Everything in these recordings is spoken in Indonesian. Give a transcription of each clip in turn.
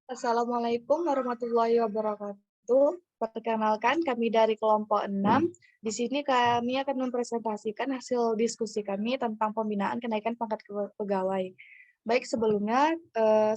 Assalamualaikum warahmatullahi wabarakatuh. Perkenalkan, kami dari kelompok 6. Di sini kami akan mempresentasikan hasil diskusi kami tentang pembinaan kenaikan pangkat pegawai. Baik, sebelumnya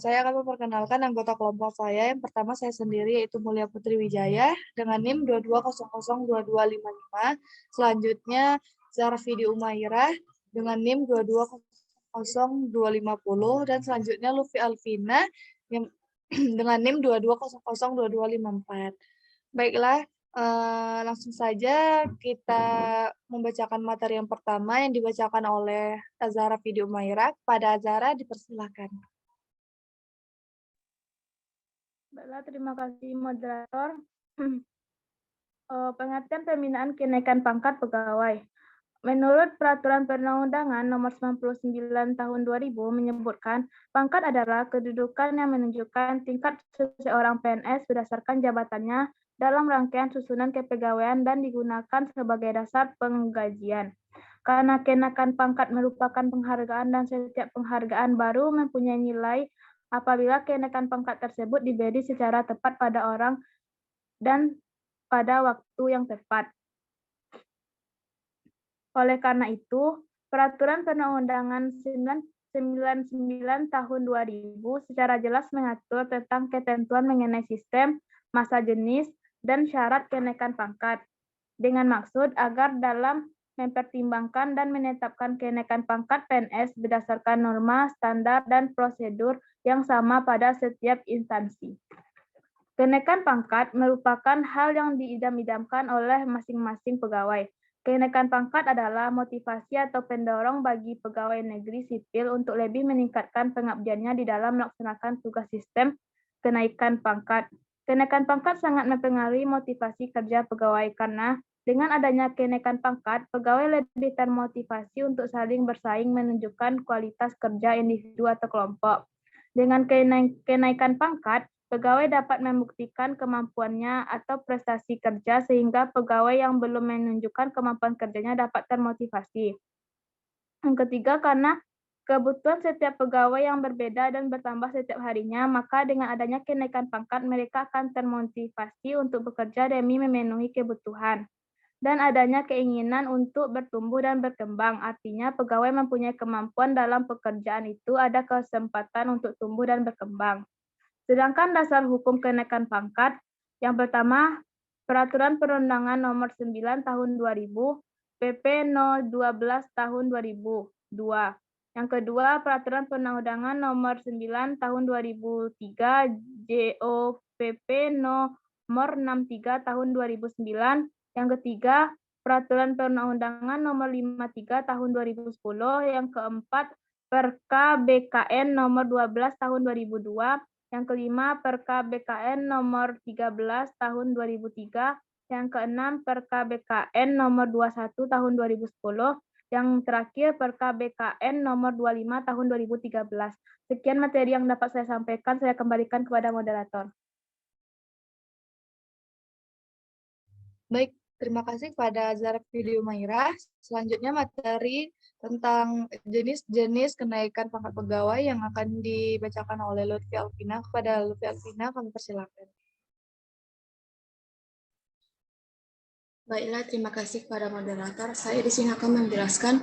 saya akan memperkenalkan anggota kelompok saya. Yang pertama saya sendiri yaitu Mulia Putri Wijaya dengan NIM 22002255. Selanjutnya Zarfidi Umairah dengan NIM 220250 dan selanjutnya Lufi Alvina yang dengan NIM 22002254. Baiklah, langsung saja kita membacakan materi yang pertama yang dibacakan oleh Azhara Video Maira. Pada Azhara, dipersilakan. Baiklah, terima kasih moderator. Pengertian pembinaan kenaikan pangkat pegawai. Menurut Peraturan Perundang-undangan Nomor 99 Tahun 2000 menyebutkan, pangkat adalah kedudukan yang menunjukkan tingkat seseorang PNS berdasarkan jabatannya dalam rangkaian susunan kepegawaian dan digunakan sebagai dasar penggajian. Karena kenaikan pangkat merupakan penghargaan dan setiap penghargaan baru mempunyai nilai apabila kenaikan pangkat tersebut diberi secara tepat pada orang dan pada waktu yang tepat. Oleh karena itu, Peraturan Perundang-undangan 99 Tahun 2000 secara jelas mengatur tentang ketentuan mengenai sistem, masa jenis, dan syarat kenaikan pangkat, dengan maksud agar dalam mempertimbangkan dan menetapkan kenaikan pangkat PNS berdasarkan norma, standar, dan prosedur yang sama pada setiap instansi. Kenaikan pangkat merupakan hal yang diidam-idamkan oleh masing-masing pegawai. Kenaikan pangkat adalah motivasi atau pendorong bagi pegawai negeri sipil untuk lebih meningkatkan pengabdiannya di dalam melaksanakan tugas sistem kenaikan pangkat. Kenaikan pangkat sangat mempengaruhi motivasi kerja pegawai karena dengan adanya kenaikan pangkat, pegawai lebih termotivasi untuk saling bersaing menunjukkan kualitas kerja individu atau kelompok. Dengan kenaikan pangkat, pegawai dapat membuktikan kemampuannya atau prestasi kerja sehingga pegawai yang belum menunjukkan kemampuan kerjanya dapat termotivasi. Yang ketiga, karena kebutuhan setiap pegawai yang berbeda dan bertambah setiap harinya, maka dengan adanya kenaikan pangkat, mereka akan termotivasi untuk bekerja demi memenuhi kebutuhan. Dan adanya keinginan untuk bertumbuh dan berkembang, artinya pegawai mempunyai kemampuan dalam pekerjaan itu ada kesempatan untuk tumbuh dan berkembang. Sedangkan dasar hukum kenaikan pangkat, yang pertama, Peraturan Perundangan Nomor 9 Tahun 2000, PP 012 Tahun 2002. Yang kedua, Peraturan Perundang-undangan Nomor 9 Tahun 2003, JOPP Nomor 63 Tahun 2009. Yang ketiga, Peraturan Perundang-undangan Nomor 53 Tahun 2010. Yang keempat, Perka BKN Nomor 12 Tahun 2002. Yang kelima, Perka BKN Nomor 13 Tahun 2003. Yang keenam, Perka BKN Nomor 21 Tahun 2010. Yang terakhir, Perka BKN Nomor 25 Tahun 2013. Sekian materi yang dapat saya sampaikan, saya kembalikan kepada moderator. Baik, terima kasih kepada Azhara Video Maira. Selanjutnya materi tentang jenis-jenis kenaikan pangkat pegawai yang akan dibacakan oleh Lutfi Alvina. Kepada Lutfi Alvina, kami persilakan. Baiklah, terima kasih kepada moderator. Saya di sini akan menjelaskan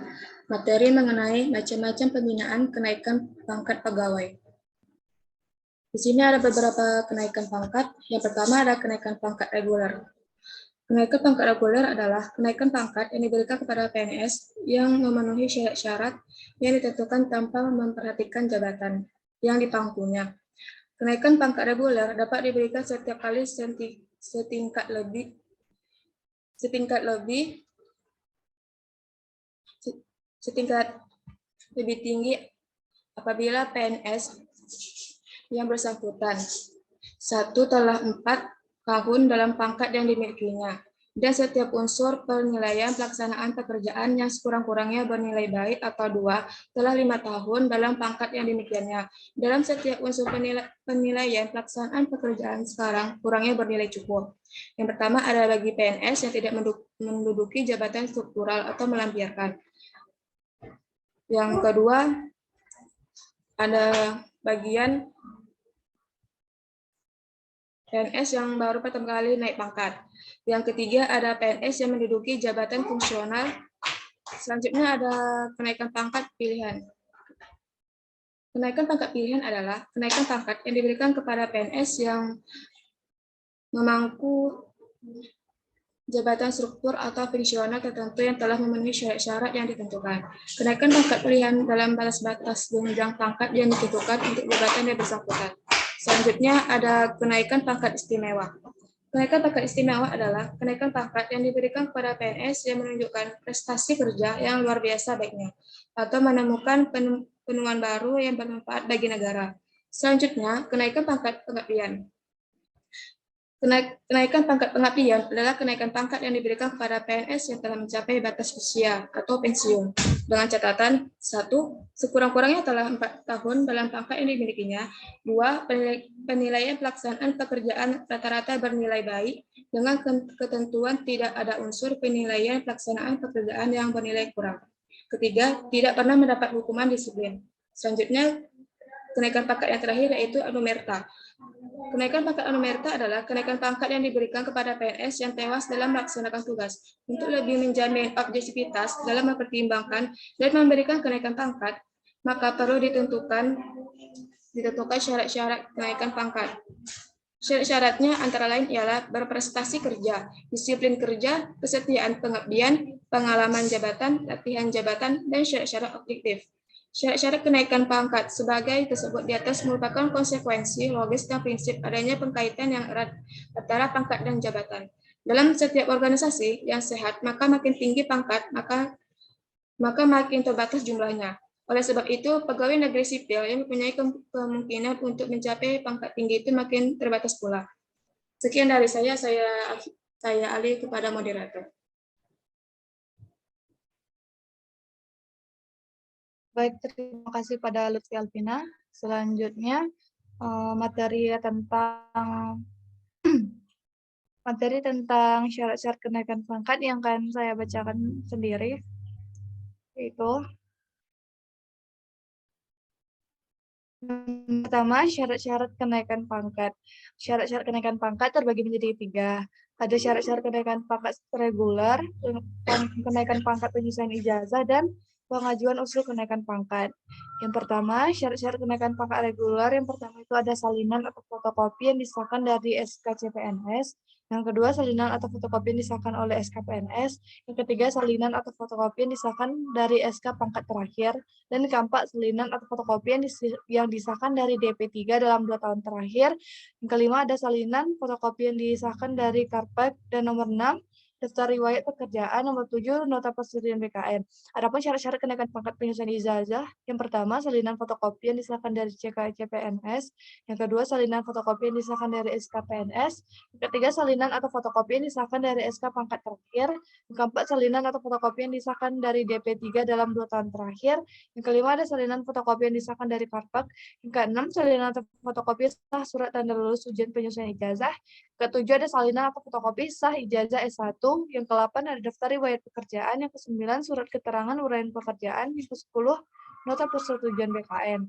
materi mengenai macam-macam pembinaan kenaikan pangkat pegawai. Di sini ada beberapa kenaikan pangkat. Yang pertama ada kenaikan pangkat reguler. Kenaikan pangkat reguler adalah kenaikan pangkat yang diberikan kepada PNS yang memenuhi syarat-syarat yang ditentukan tanpa memperhatikan jabatan yang dipangkunya. Kenaikan pangkat reguler dapat diberikan setiap kali setingkat lebih tinggi apabila PNS yang bersangkutan telah 4 tahun dalam pangkat yang dimilikinya, dan setiap unsur penilaian pelaksanaan pekerjaan yang sekurang-kurangnya bernilai baik atau 2 telah 5 tahun dalam pangkat yang dimilikinya. Dalam setiap unsur penilaian pelaksanaan pekerjaan sekarang kurangnya bernilai cukup. Yang pertama ada bagi PNS yang tidak menduduki jabatan struktural atau melampiaskan. Yang kedua ada bagian PNS yang baru pertama kali naik pangkat. Yang ketiga ada PNS yang menduduki jabatan fungsional. Selanjutnya ada kenaikan pangkat pilihan. Kenaikan pangkat pilihan adalah kenaikan pangkat yang diberikan kepada PNS yang memangku jabatan struktur atau fungsional tertentu yang telah memenuhi syarat-syarat yang ditentukan. Kenaikan pangkat pilihan dalam batas-batas jenjang pangkat yang ditentukan untuk jabatan yang bersangkutan. Selanjutnya ada kenaikan pangkat istimewa. Kenaikan pangkat istimewa adalah kenaikan pangkat yang diberikan kepada PNS yang menunjukkan prestasi kerja yang luar biasa baiknya, atau menemukan penemuan baru yang bermanfaat bagi negara. Selanjutnya, kenaikan pangkat pengabdian. Kenaikan pangkat pengabdian adalah kenaikan pangkat yang diberikan kepada PNS yang telah mencapai batas usia atau pensiun. Dengan catatan, 1. Sekurang-kurangnya telah 4 tahun dalam pangkat yang dimilikinya. 2. Penilaian pelaksanaan pekerjaan rata-rata bernilai baik, dengan ketentuan tidak ada unsur penilaian pelaksanaan pekerjaan yang bernilai kurang. Ketiga, tidak pernah mendapat hukuman disiplin. Selanjutnya, kenaikan pangkat yang terakhir yaitu anumerta. Kenaikan pangkat anumerta adalah kenaikan pangkat yang diberikan kepada PNS yang tewas dalam melaksanakan tugas. Untuk lebih menjamin objektivitas dalam mempertimbangkan dan memberikan kenaikan pangkat, maka perlu ditentukan syarat-syarat kenaikan pangkat. Syarat-syaratnya antara lain ialah berprestasi kerja, disiplin kerja, kesetiaan pengabdian, pengalaman jabatan, latihan jabatan, dan syarat-syarat objektif. Syarat-syarat kenaikan pangkat sebagai tersebut di atas merupakan konsekuensi logis dan prinsip adanya pengkaitan yang erat antara pangkat dan jabatan. Dalam setiap organisasi yang sehat, maka makin tinggi pangkat, maka makin terbatas jumlahnya. Oleh sebab itu, pegawai negeri sipil yang mempunyai kemungkinan untuk mencapai pangkat tinggi itu makin terbatas pula. Sekian dari saya alih kepada moderator. Baik, terima kasih pada Lutfi Alvina. Selanjutnya, materi tentang syarat-syarat kenaikan pangkat yang akan saya bacakan sendiri, yaitu pertama, syarat-syarat kenaikan pangkat. Syarat-syarat kenaikan pangkat terbagi menjadi 3. Ada syarat-syarat kenaikan pangkat reguler, kenaikan pangkat penyelesaian ijazah, dan pengajuan usul kenaikan pangkat. Yang pertama, syarat-syarat kenaikan pangkat reguler. Yang pertama itu ada salinan atau fotokopi yang disahkan dari SK-CPNS. Yang kedua, salinan atau fotokopi yang disahkan oleh SK-PNS. Yang ketiga, salinan atau fotokopi yang disahkan dari SK pangkat terakhir. Dan keempat, salinan atau fotokopi yang disahkan dari DP3 dalam 2 tahun terakhir. Yang kelima, ada salinan fotokopi yang disahkan dari Karpet. Dan nomor 6, daftar riwayat pekerjaan. Nomor 7, nota persetujuan BKN. Adapun syarat-syarat kenaikan pangkat penyelesaian ijazah, yang pertama, salinan fotokopi yang disahkan dari CPNS. Yang kedua, salinan fotokopi yang disahkan dari SKPNS. Yang ketiga, salinan atau fotokopi yang disahkan dari SK pangkat terakhir. Yang keempat, salinan atau fotokopi yang disahkan dari DP3 dalam 2 tahun terakhir. Yang kelima, ada salinan fotokopi yang disahkan dari Karpet. Yang keenam, salinan atau fotokopi sah surat tanda lulus ujian penyelesaian ijazah. Ketujuh, ada salinan atau fotokopi sah ijazah S1. Yang ke-8, ada daftar riwayat pekerjaan. Yang ke-9, surat keterangan uraian pekerjaan. Yang ke-10, nota persetujuan BKN.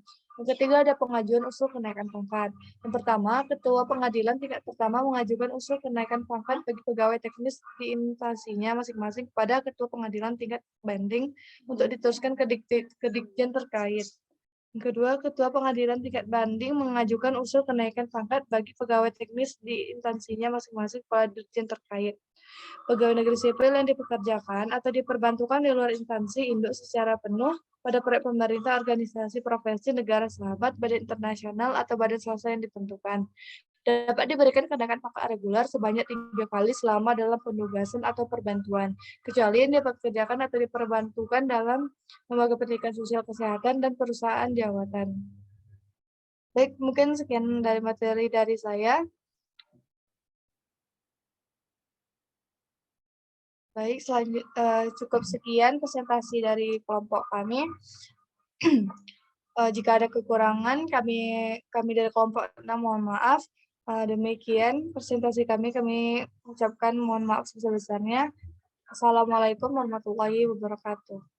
Yang ketiga, ada pengajuan usul kenaikan pangkat. Yang pertama, Ketua Pengadilan tingkat pertama mengajukan usul kenaikan pangkat bagi pegawai teknis di instansinya masing-masing kepada Ketua Pengadilan tingkat banding untuk diteruskan ke Ditjen terkait. Yang kedua, Ketua Pengadilan tingkat banding mengajukan usul kenaikan pangkat bagi pegawai teknis di instansinya masing-masing kepada Ditjen terkait. Pegawai negeri sipil yang dipekerjakan atau diperbantukan di luar instansi induk secara penuh pada proyek pemerintah, organisasi, profesi, negara sahabat, badan internasional, atau badan swasta yang ditentukan, dapat diberikan kenaikan pangkat reguler sebanyak 3 kali selama dalam penugasan atau perbantuan, kecuali yang dipekerjakan atau diperbantukan dalam lembaga pendidikan sosial kesehatan dan perusahaan jawatan. Baik, mungkin sekian dari materi dari saya. Baik, cukup sekian presentasi dari kelompok kami. Jika ada kekurangan, kami dari kelompok 6 mohon maaf. Demikian presentasi kami ucapkan mohon maaf sebesar-besarnya. Assalamualaikum warahmatullahi wabarakatuh.